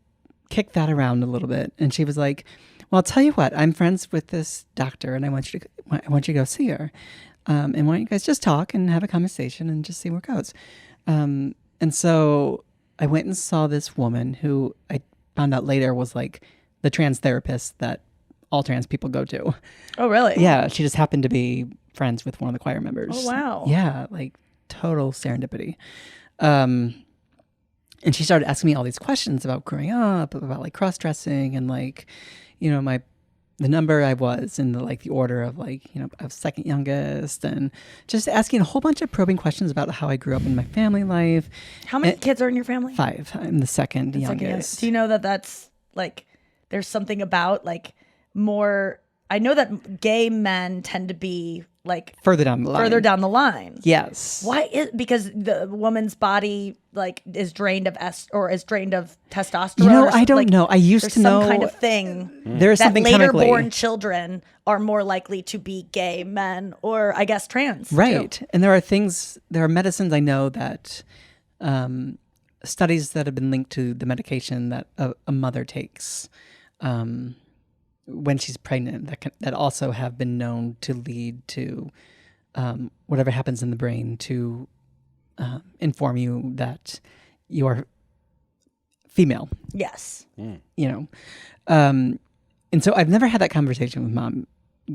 kicked that around a little bit, and she was like, "Well, I'll tell you what. I'm friends with this doctor, and I want you to go see her. And why don't you guys just talk and have a conversation and just see where it goes?" And so I went and saw this woman who I found out later was like the trans therapist that all trans people go to. Oh, really? Yeah, she just happened to be friends with one of the choir members. Oh, wow. Yeah, like total serendipity. And she started asking me all these questions about growing up, about like cross-dressing and like, the number I was in the order of I was second youngest, and just asking a whole bunch of probing questions about how I grew up in my family life. How many kids are in your family? 5. I'm the second youngest. Do you know that that's like, there's something about like more, I know that gay men tend to be like Further down the line. Yes. Why is because the woman's body like is drained of testosterone? You know, or I don't like, know. I used there's to know some kind of thing there's that something later chemically. born children are more likely to be gay men or I guess trans. Right. too. And there are medicines I know that studies that have been linked to the medication that a mother takes when she's pregnant that also have been known to lead to whatever happens in the brain to inform you that you're female. Yes. You know, and so I've never had that conversation with mom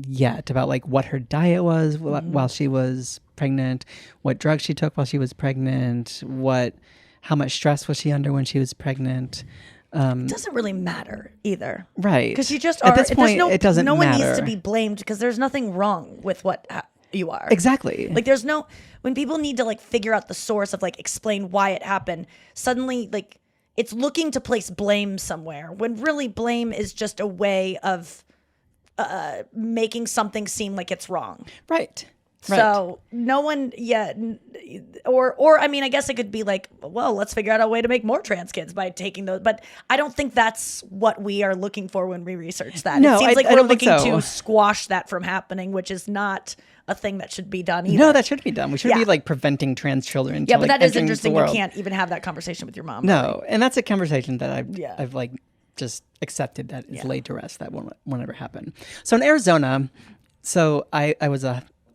yet about like what her diet was while she was pregnant, what drugs she took while she was pregnant, how much stress was she under when she was pregnant. It doesn't really matter either. Right. Because you just at are. this point, it doesn't no matter. one needs to be blamed because there's nothing wrong with what you are. Exactly. Like when people need to like figure out the source of like explain why it happened, suddenly like it's looking to place blame somewhere when really blame is just a way of making something seem like it's wrong. Right. So no one yet, or I mean, I guess it could be like, well, let's figure out a way to make more trans kids by taking those. But I don't think that's what we are looking for when we research that. No, it seems I like we're don't think looking so. to squash that from happening, which is not a thing that should be done either. No, that should be done. We should Yeah. be like preventing trans children. Yeah, to, but like, that is entering the interesting. You world. can't even have that conversation with your mom. No, and that's a conversation that Yeah. I've like just accepted that is laid to rest. That won't ever happen. So in Arizona,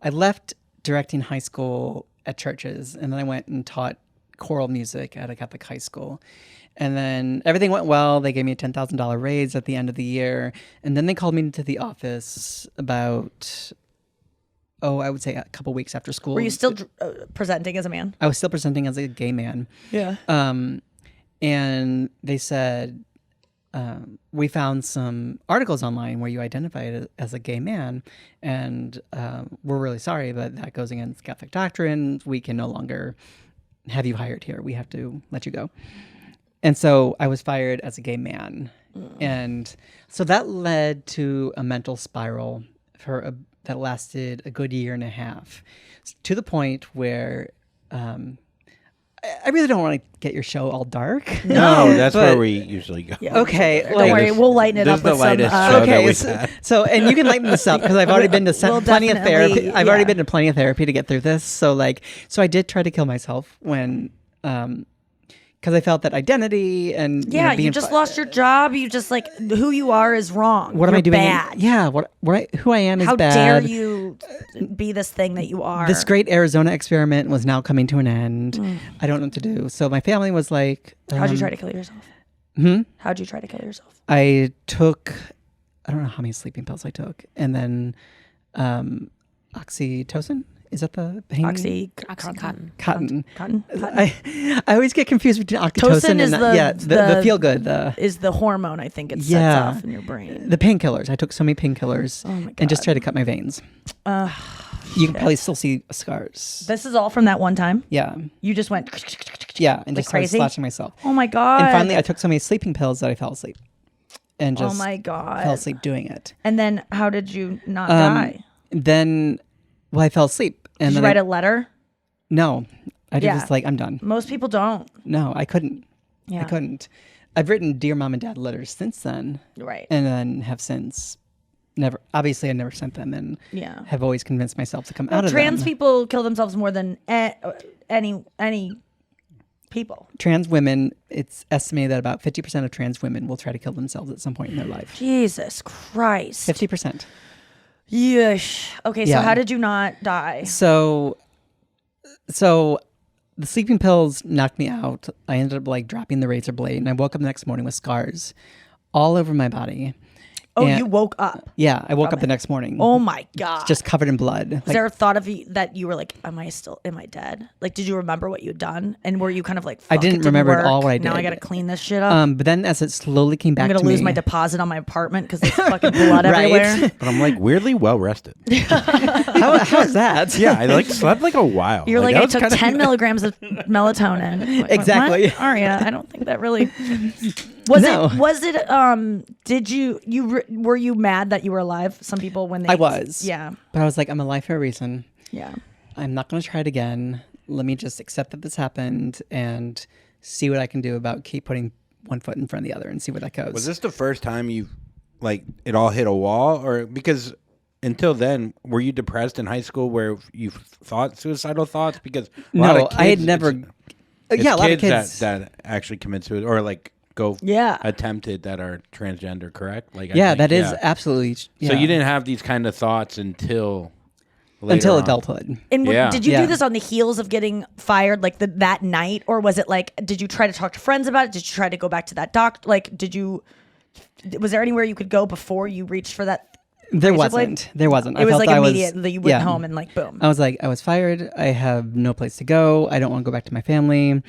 I left directing high school at churches, and then I went and taught choral music at a Catholic high school. And then everything went well. They gave me a $10,000 raise at the end of the year. And then they called me into the office about, I would say a couple weeks after school. Were you still presenting as a man? I was still presenting as a gay man. Yeah. And they said, we found some articles online where you identified as a gay man, and we're really sorry, but that goes against Catholic doctrine. We can no longer have you hired here. We have to let you go. And so I was fired as a gay man. And so that led to a mental spiral that lasted a good year and a half, to the point where I really don't want to get your show all dark. No, that's but- where we usually go. Okay, Don't worry, we'll lighten it this up is the with some. lightest show that Okay, we've had. so and you can lighten this up because I've already been to We'll plenty of definitely- therapy. I've already yeah. been to plenty of therapy to get through this. So I did try to kill myself when, because I felt that identity and Yeah, being you just lost your job. You just like who you are is wrong. What am I You're doing? Bad. Yeah, who I am is How bad. dare you be this thing that you are? This great Arizona experiment was now coming to an end. I don't know what to do. So my family was like, How'd you try to kill yourself? How'd you try to kill yourself? I don't know how many sleeping pills I took, and then oxytocin. Is that the pain? Oxycontin. Cotton. Cotton. I always get confused between oxytocin Tocin is and the feel good, is the hormone I think it sets Yeah. off in your brain. the painkillers. I took so many painkillers Oh my and just God. tried to cut my veins. You can probably still see scars. This is all from that one time. Yeah, You just went. yeah, and just started crazy? slashing myself. Oh my god! And finally, I took so many sleeping pills that I fell asleep, and oh just my god! fell asleep doing it. And then how did you not die? Then, I fell asleep, and Did you then write a letter? no, I Yeah. just I'm done. Most people don't. No, I couldn't. Yeah. I couldn't. I've written Dear Mom and Dad letters since then, Right. and then have since never. Obviously, I never sent them, and Yeah. have always convinced myself to come out of Trans them. people kill themselves more than any people. Trans women, it's estimated that about 50% of trans women will try to kill themselves at some point in their life. Jesus Christ. 50%. Yeesh. Okay, so Yeah. how did you not die? So the sleeping pills knocked me out. I ended up dropping the razor blade, and I woke up the next morning with scars all over my body. Oh, And- you woke up. Yeah, I woke up the next morning. Oh my god. Just covered in blood. Was there a thought of you that you were like, am I dead? Like, did you remember what you'd done? And were you kind of like, fuck, I didn't it remember at work. all what I Now I did. got to clean this shit up. But then as it slowly came back I'm to going me. to lose my deposit on my apartment because there's fucking blood Right. everywhere. But I'm weirdly well rested. How is that? Yeah, I slept a while. You're like, that I was took kinda- 10 milligrams of melatonin. Like, Exactly. what? Aria, I don't think that really. Was it did were you mad that you were alive? Some people when they I was. Yeah. But I was like, I'm alive for a reason. Yeah. I'm not going to try it again. Let me just accept that this happened and see what I can do about keep putting one foot in front of the other and see where that goes. Was this the first time you like it all hit a wall, or because until then were you depressed in high school where you thought suicidal thoughts? Because a lot of kids, I had never. it's Yeah, a lot of kids kids. that actually commit suicide or like go Yeah. attempted that are transgender, correct? Like Yeah, that is absolutely. So yeah. you didn't have these kind of thoughts until later until on. adulthood. And Yeah. did you Yeah. do this on the heels of getting fired, like that night, or was it like? Did you try to talk to friends about it? Did you try to go back to that doctor? Like, was there anywhere you could go before you reached for that? There razor blade? wasn't. There wasn't. It was felt like I immediate that you went yeah. home and like boom. I was like, I was fired. I have no place to go. I don't want to go back to my family.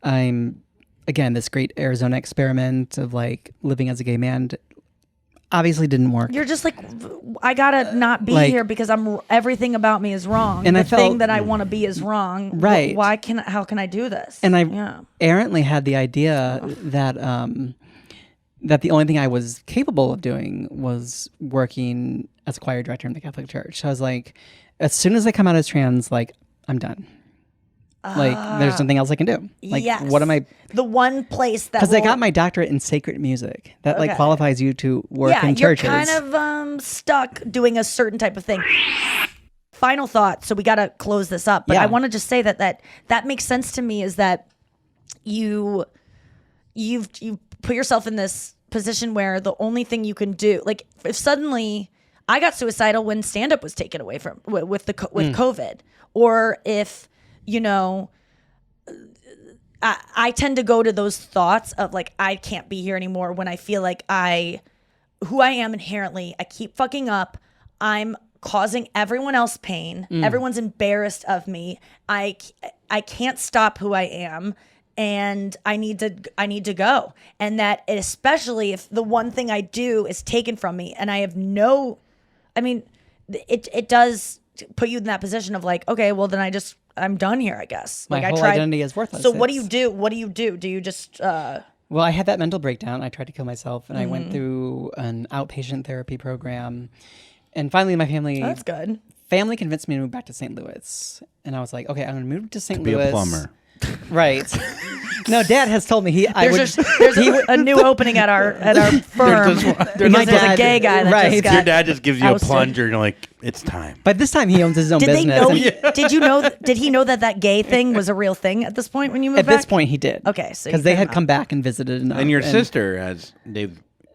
I'm, again, this great Arizona experiment of like living as a gay man obviously didn't work. You're just like, I gotta not be Like- here because everything about me is wrong. And the I felt- thing that I want to be is wrong. Right. How can I do this? And I yeah. errantly had the idea that that the only thing I was capable of doing was working as a choir director in the Catholic Church. So I was like, as soon as I come out as trans, like, I'm done. Like, there's nothing else I can do. Like, Yes. what am I? The one place that Because I will- got my doctorate in sacred music. That like Okay. qualifies you to work yeah, in you're churches. kind of stuck doing a certain type of thing. Final thought. So we got to close this up, but Yeah. I want to just say that makes sense to me. Is that you've put yourself in this position where the only thing you can do, like if suddenly I got suicidal when stand-up was taken away from with COVID, or if I tend to go to those thoughts of like, I can't be here anymore when I feel like who I am inherently, I keep fucking up. I'm causing everyone else pain. Everyone's embarrassed of me. I can't stop who I am. And I need to go. And that especially if the one thing I do is taken from me and I have it does put you in that position of like, okay, well then I'm done here, I guess. My Like whole I tried, identity is worthless. So what do you It's- do? What do you do? Do you just Well, I had that mental breakdown. I tried to kill myself, and I went through an outpatient therapy program. And finally, my family that's good. convinced me to move back to St. Louis. And I was like, okay, I'm going to move to St. Be Louis. a plumber. Right. No, Dad has told me There's a new opening at our firm. There's My a dad- gay guy that right. just got Your dad just gives you ousted. a plunger and you're like, it's time. But this time he owns his own Did they business. know? and Did you know? Did he know that gay thing was a real thing at this point when you moved at back? this point, he did. Okay, so because you they came had out. come back and visited, And your sister has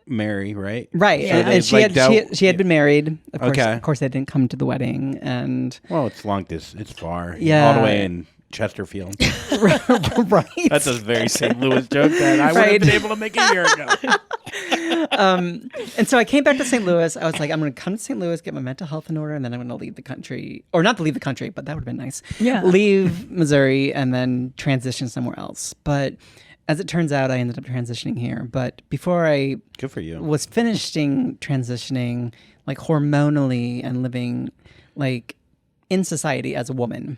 Mary, right? right? Yeah. And she Like had she had been married. Of course, Okay. of course, they didn't come to the wedding, and Well, it's it's far. Yeah. All the way in Chesterfield. right. That's a very St. Louis joke that I would have Right. been able to make a year ago. And so I came back to St. Louis. I was like, I'm going to come to St. Louis, get my mental health in order, and then I'm going to leave the country, or not to leave the country, but that would have been nice. Yeah. Leave Missouri and then transition somewhere else. But as it turns out, I ended up transitioning here. But before I Good for you. was finishing transitioning, like hormonally and living like in society as a woman,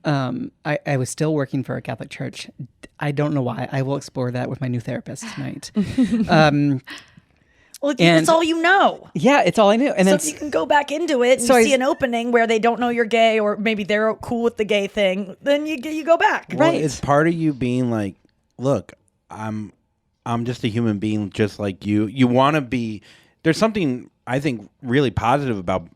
I was still working for a Catholic church. I don't know why. I will explore that with my new therapist tonight. Well, And- that's all you know. Yeah, it's all I knew. And So then if you can go back into it and So you I- see an opening where they don't know you're gay, or maybe they're cool with the gay thing, then you go back. Well, right. it's part of you being like, look, I'm just a human being just like you. You want to be. There's something I think really positive about,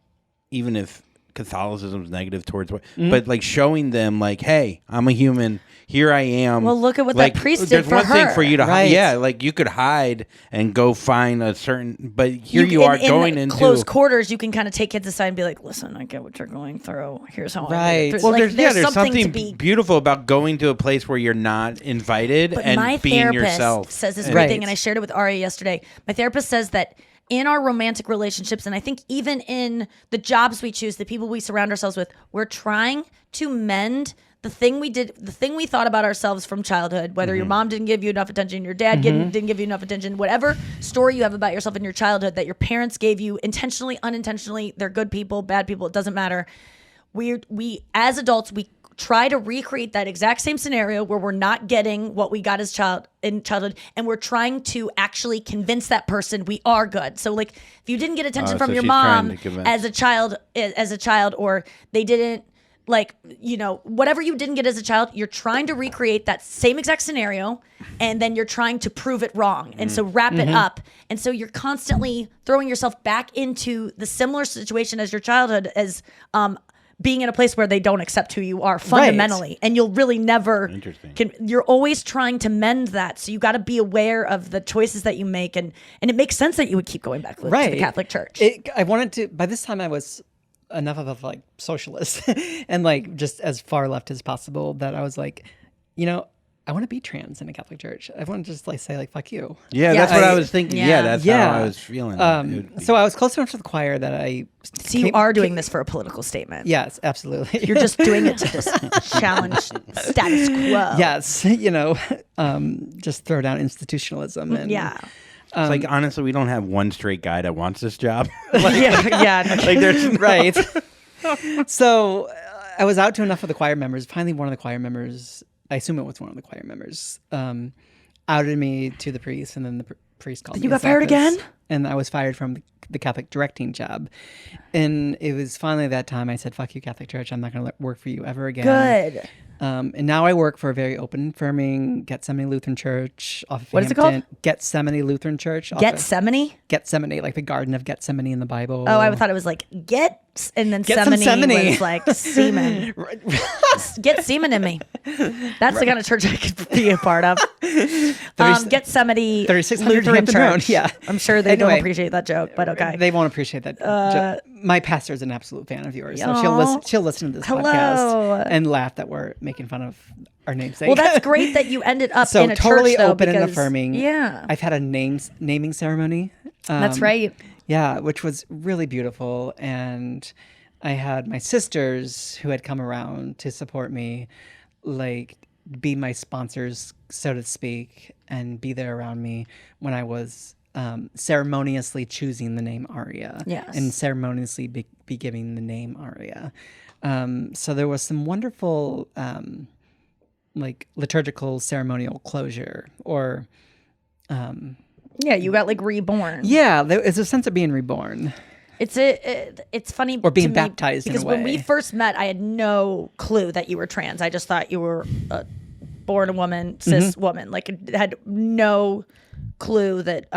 even if Catholicism is negative towards what, but like showing them like, hey, I'm a human. Here I am. Well, look at what like, that priest did there's for one thing her. for you to hide. Right. Yeah, like you could hide and go find a certain, but here you in- are in going into close quarters. You can kind of take kids aside and be like, "Listen, I get what you're going through. Here's how I Right. made it through." Well, Like, there's something to be. beautiful about going to a place where you're not invited But and my being therapist yourself. says this And- great Right. thing, and I shared it with Aria yesterday. My therapist says that in our romantic relationships, and I think even in the jobs we choose, the people we surround ourselves with, we're trying to mend the thing we did, the thing we thought about ourselves from childhood, whether your mom didn't give you enough attention, your dad didn't give you enough attention, whatever story you have about yourself in your childhood that your parents gave you intentionally, unintentionally, they're good people, bad people, it doesn't matter. We as adults, we try to recreate that exact same scenario where we're not getting what we got as in childhood, and we're trying to actually convince that person we are good. So like if you didn't get attention from so your she's trying mom to convince. as a child, or they didn't, like, whatever you didn't get as a child, you're trying to recreate that same exact scenario, and then you're trying to prove it wrong. And so wrap it up. And so you're constantly throwing yourself back into the similar situation as your childhood, as being in a place where they don't accept who you are fundamentally. And you'll really never, you're always trying to mend that. So you got to be aware of the choices that you make. And it makes sense that you would keep going back to the Catholic Church. I wanted to, by this time I was enough of a like socialist and like just as far left as possible that I was like, I want to be trans in a Catholic church. I want to just like say like, fuck you. Yeah, that's what I was thinking. Yeah, that's how I was feeling. So I was close enough to the choir that I... So you are doing this for a political statement. Yes, absolutely. You're just doing it to just challenge status quo. Yes, just throw down institutionalism. And, it's like, honestly, we don't have one straight guy that wants this job. Like there's right. So I was out to enough of the choir members. Finally, one of the choir members, I assume it was one of the choir members, outed me to the priest, and then the priest called me. You got fired again? And I was fired from the Catholic directing job. And it was finally that time I said, fuck you, Catholic Church. I'm not going to work for you ever again. Good. And now I work for a very open, affirming Gethsemane Lutheran Church off of What is it Hampton. called? Gethsemane Lutheran Church. Gethsemane? Gethsemane, like the Garden of Gethsemane in the Bible. Oh, I thought it was like and then semene was like semen. Get semen in me. That's the kind of church I could be a part of. Gethsemane 3600 Lutheran Hampton Church. Road, yeah. I'm sure they don't appreciate that joke, but okay. They won't appreciate that. My pastor is an absolute fan of yours, so she'll listen to this Hello. podcast and laugh that we're making fun of our namesake. Well, that's great that you ended up so in a totally church, though, open and because- affirming. Yeah. I've had a naming ceremony. That's right. Yeah, which was really beautiful. And I had my sisters who had come around to support me, like be my sponsors, so to speak, and be there around me when I was ceremoniously choosing the name Aria. Yes. And ceremoniously be giving the name Aria. So there was some wonderful like liturgical ceremonial closure, or Yeah, you got like reborn. yeah, there is a sense of being reborn. It's funny, Or being to me baptized in a because when we way. first met, I had no clue that you were trans. I just thought you were a born woman, cis woman. Like, had no clue that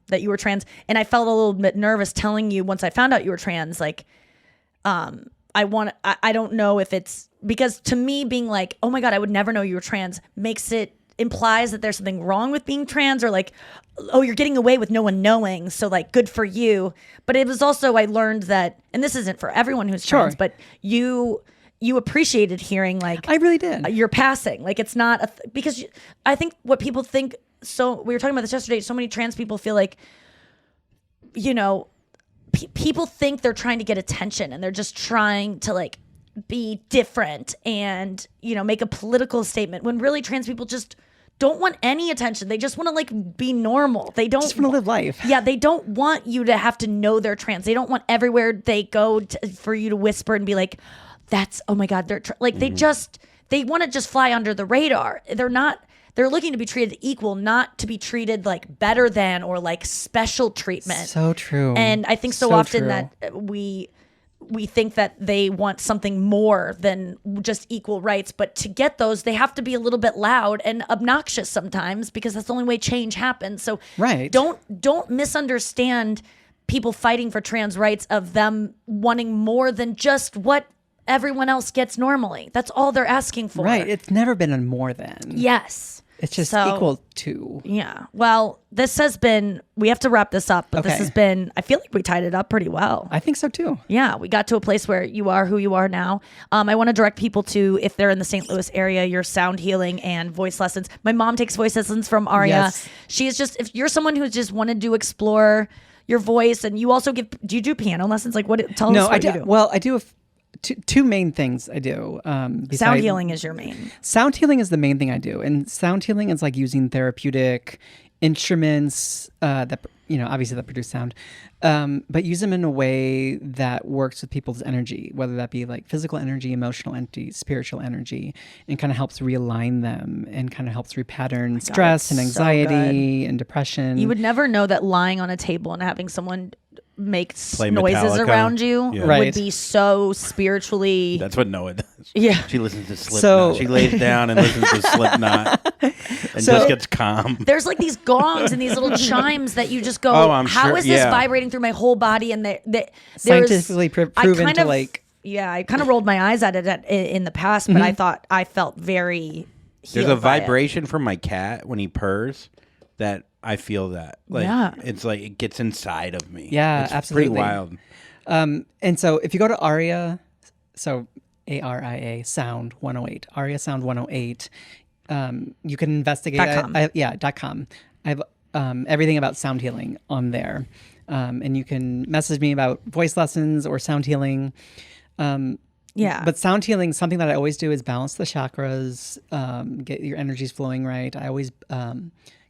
that you were trans, and I felt a little bit nervous telling you once I found out you were trans. Like, I don't know if it's because to me being like, oh my God, I would never know you were trans implies that there's something wrong with being trans, or like, oh, you're getting away with no one knowing, so like good for you. But it was also, I learned that, and this isn't for everyone who's trans, but you appreciated hearing like, I really did. You're passing, like it's not because I think what people think, so we were talking about this yesterday, so many trans people feel like, people think they're trying to get attention, and they're just trying to like be different and make a political statement, when really trans people just don't want any attention. They just want to like be normal. They don't just want to live life. Yeah, they don't want you to have to know they're trans. They don't want everywhere they go for you to whisper and be like, "That's, oh my God, they're like." They want to just fly under the radar. They're looking to be treated equal, not to be treated like better than or like special treatment. So true. And I think so often true. That we think that they want something more than just equal rights, but to get those, they have to be a little bit loud and obnoxious sometimes, because that's the only way change happens. So right. Don't misunderstand people fighting for trans rights of them wanting more than just what everyone else gets normally. That's all they're asking for. Right. It's never been a more than. Yes. It's just equal to. Yeah. Well, this has been, we have to wrap this up, but this has been, I feel like we tied it up pretty well. I think so too. Yeah. We got to a place where you are who you are now. I want to direct people to, if they're in the St. Louis area, your sound healing and voice lessons. My mom takes voice lessons from Aria. Yes. She is just, if you're someone who's just wanted to explore your voice, and you also do you do piano lessons? Like tell us what you do. Well, I do two main things I do. Sound healing is your main. Sound healing is the main thing I do. And sound healing is like using therapeutic instruments that obviously that produce sound, but use them in a way that works with people's energy, whether that be like physical energy, emotional energy, spiritual energy, and kind of helps realign them and kind of helps repattern stress and it's so anxiety and depression. You would never know that lying on a table and having someone make Play noises Metallica. around you Yeah. would Right. be so spiritually. That's what Noah does. Yeah. She listens to Slipknot. So- She lays down and listens to Slipknot and just gets calm. There's like these gongs and these little chimes that you just go, Oh, I'm how sure- is this yeah. vibrating through my whole body? And there's Scientifically proven to like. Yeah, I kind of rolled my eyes at it in the past, but I felt very There's healed a by it. vibration from my cat when he purrs that I feel that. Like, Yeah. it's like it gets inside of me. Yeah, it's absolutely. pretty wild. And so if you go to Aria, so ARIA Sound 108, Aria Sound 108, you can investigate. .com. .com. I have everything about sound healing on there. And you can message me about voice lessons or sound healing. Yeah. But sound healing, something that I always do is balance the chakras, get your energies flowing right. I always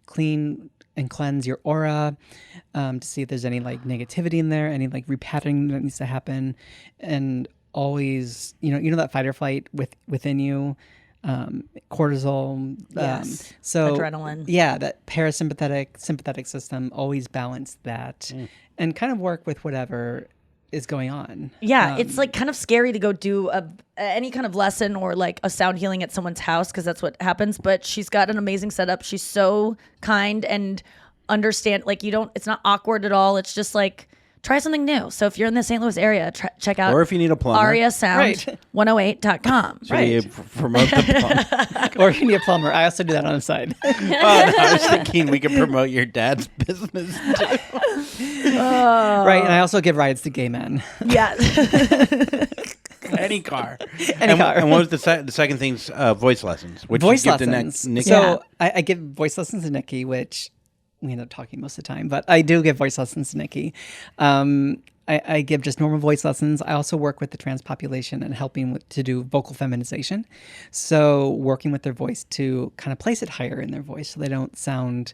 clean and cleanse your aura to see if there's any like negativity in there, any like repatterning that needs to happen. And always, you know that fight or flight within you, cortisol. Yes. So Adrenaline. Yeah, that sympathetic system, always balance that and kind of work with whatever is going on. Yeah, it's like kind of scary to go do any kind of lesson or like a sound healing at someone's house because that's what happens. But she's got an amazing setup. She's so kind and understand. Like it's not awkward at all. It's just like try something new. So if you're in the St. Louis area, check out Or if you need a plumber. AriaSound108.com. So you promote the plumber. Or you need a plumber. I also do that on the side. I was thinking we could promote your dad's business too. Right, and I also give rides to gay men. Yeah. Any car. Any car. And what was the second thing's voice lessons? Which Voice you give to lessons. Nikki. So I give voice lessons to Nikki, which we end up talking most of the time, but I do give voice lessons to Nikki. I give just normal voice lessons. I also work with the trans population and helping to do vocal feminization. So working with their voice to kind of place it higher in their voice so they don't sound.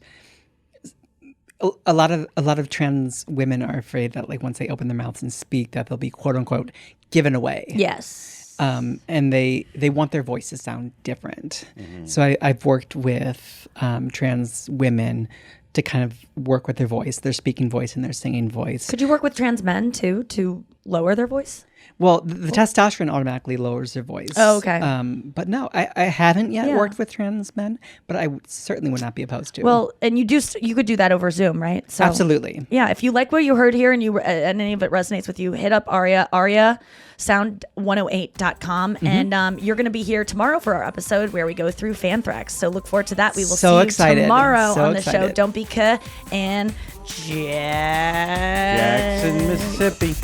A lot of trans women are afraid that like once they open their mouths and speak that they'll be quote unquote given away. Yes. And they want their voice to sound different. So I've worked with trans women to kind of work with their voice, their speaking voice and their singing voice. Could you work with trans men too to lower their voice? Well, the testosterone automatically lowers their voice. Oh, okay. But no, I haven't yet Yeah. worked with trans men, but I certainly would not be opposed to. Well, and you could do that over Zoom, right? So absolutely. yeah, if you like what you heard here and and any of it resonates with you, hit up AriaSound108.com and you're going to be here tomorrow for our episode where we go through Fanthrax. So look forward to that. We will So see excited. you tomorrow So on the show. excited. Don't be and Jackson, Mississippi.